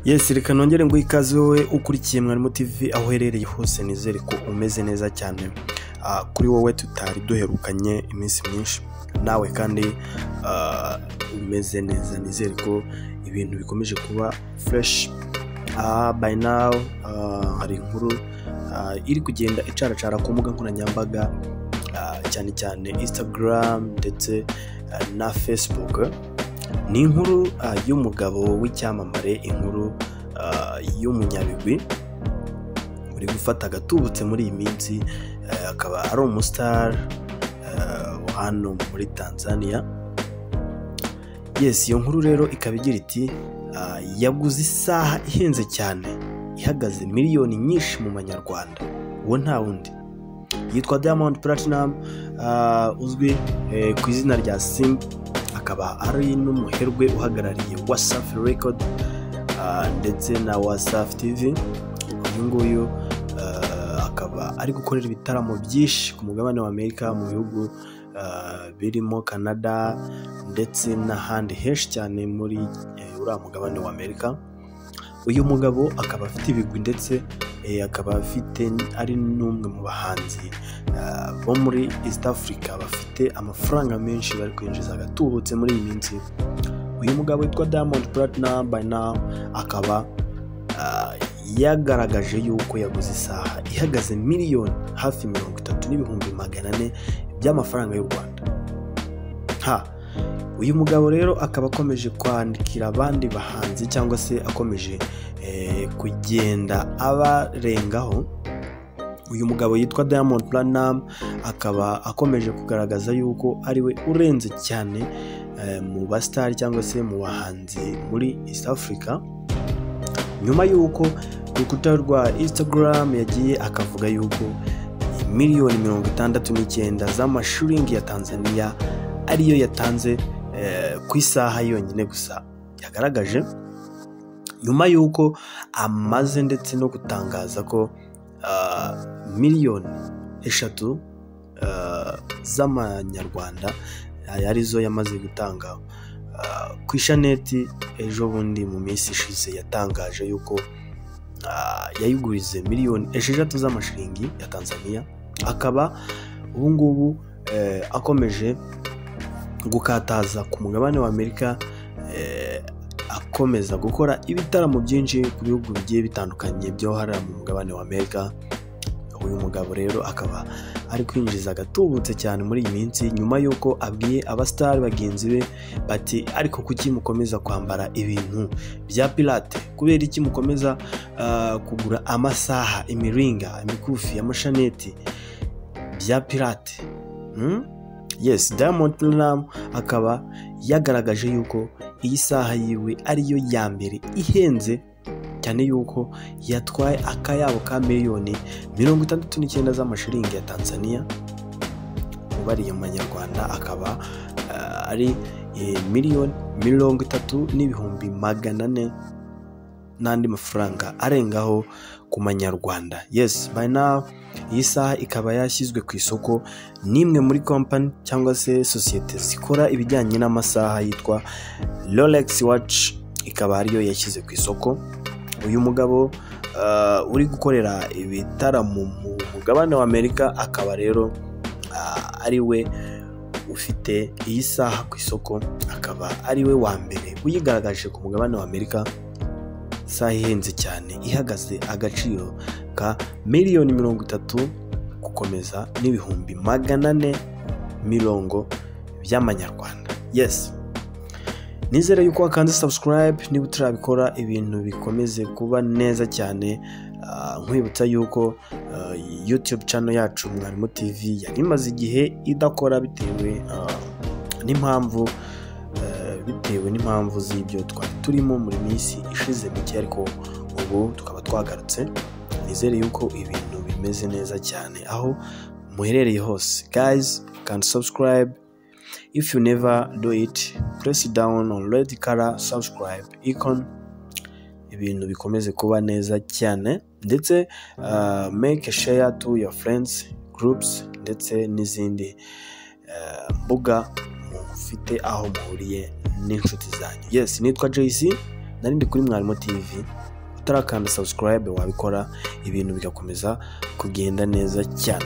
Yes, reka nongere ngo ikaze wowe ukurikiye Mwarimu TV aho uherereye hose, nizere ko umeze neza cyane. Kuri wowe tutari duherukanye iminsi myinshi, nawe kandi umeze neza, nizere ko ibintu bikomeje kuba fresh. By now hari inkuru iri kugenda icaracara ku mbuga nkoranyambaga, cyane cyane Instagram ndetse na Facebook. Ni inkuru y'umugabo w'icyamamare, inkuru y'umunyabigwi uri gufata agatubutse muri iyi minsi, akaba ari umustar hano muri Tanzania. Yes, iyo nkuru rero ikaba igira iti yaguze isaha ihenze cyane ihagaze miliyoni nyinshi mu manyarwanda. Uwo nta wundi yitwa Diamond Platinum, uzwi ku izina rya Simba, akaba ari n'umuherwe uhagarariye Wasafi Record ndetse na Wasafi TV. Uyu nguyu akaba ari gukorera ibitaramo byinshi ku mugabane wa Amerika, mu bihugu birimo Canada ndetse n'ahandi henshi cyane muri uriya mugabane wa Amerika. Uyu mugabo akaba afite ibigwi ndetse akaba ari n'umwe mu bahanzi bo muri East Africa bafite amafaranga menshi bari kwinjiza agatubutse muri iyi minsi. Uyu mugabo witwa Diamond Platinum by now akaba yagaragaje yuko yaguze isaha ihagaze miliyoni hafi 30,400 by'amafaranga y'u Rwanda. Uyu mugabo rero akaba akomeje kwandikira abandi bahanzi cyangwa se akomeje kugenda abarengaho. Uyu mugabo yitwa Diamond Platinum akaba akomeje kugaragaza yuko ariwe urenze cyane mu basitari cyangwa se mu bahanzi muri East Africa, nyuma yuko ku rukuta rwa Instagram yagiye akavuga yuko miliyoni 69 z'amashiringi ya Tanzania ariyo yatanze ku isaha yonyine gusa yagaragaje, nyuma yuko amaze ndetse no gutangaza ko miliyoni 3 z'amanyarwanda arizo yamaze gutanga ku ishaneti. Ejo bundi mu minsi ishize yatangaje yuko yayigurize miliyoni 6 z'amashiringi ya Tanzania. Akaba ubu ngubu akomeje gukataza ku mugabane wa Amerika, akomeza gukora ibitaramo byinshi ku bihugu bigiye bitandukanye byo hariya mu mugabane wa Amerika. Uyu mugabo rero akaba ari kwinjiza agatubutse cyane muri iyi minsi, nyuma yuko abwiye abasitari bagenzi be bati ariko kuki mukomeza kwambara ibintu bya pirate, kubera iki mukomeza kugura amasaha, imiringa, imikufi, amashaneti bya pirate? Yes, Diamond Platinum akaba yagaragaje yuko iyi saha yiwe ariyo ya mbere ihenze cyane, yuko yatwaye akayabo ka miliyoni 69 z'amashiringi ya Tanzania. Ubariye mu manyarwanda akaba ari miliyoni 30,400 n'andi mafaranga arengaho ku manyarwanda. Yes, by now iyi saha ikaba yashyizwe ku isoko n'imwe muri company cyangwa se sosiyete zikora ibijyanye n'amasaha yitwa Rolex Watch, ikaba ariyo yashyize ku isoko. Uyu mugabo uri gukorera ibitaramo mu mugabane wa Amerika akaba rero ari we ufite iyi saha ku isoko, akaba ari we wa mbere uyigaragaje ku mugabane wa Amerika. Isaha ihenze cyane ihagaze agaciro ka miliyoni 30 gukomeza n'ibihumbi 400 by'amanyarwanda. Yes, nizere yuko wakanze subscribe niba utarabikora, ibintu bikomeze kuba neza cyane. Nkwibutsa yuko YouTube channel yacu Mwarimu TV yari imaze igihe idakora bitewe n'impamvu z'ibyo twari turimo muri minsi ishize mike, ariko ubu tukaba twagarutse. Nizere yuko ibintu bimeze neza cyane aho muherereye hose. Guys, can subscribe. If you never do it, press down on red color subscribe icon. Ibintu bikomeze kuba neza cyane, ndetse make a share to your friends, groups ndetse n'izindi mbuga mufite aho muhuriye n'inshuti zanyu. Yes, nitwa JC narindi kuri Mwarimu TV. Utarakanda subscribe wabikora, ibintu bigakomeza kugenda neza cyane.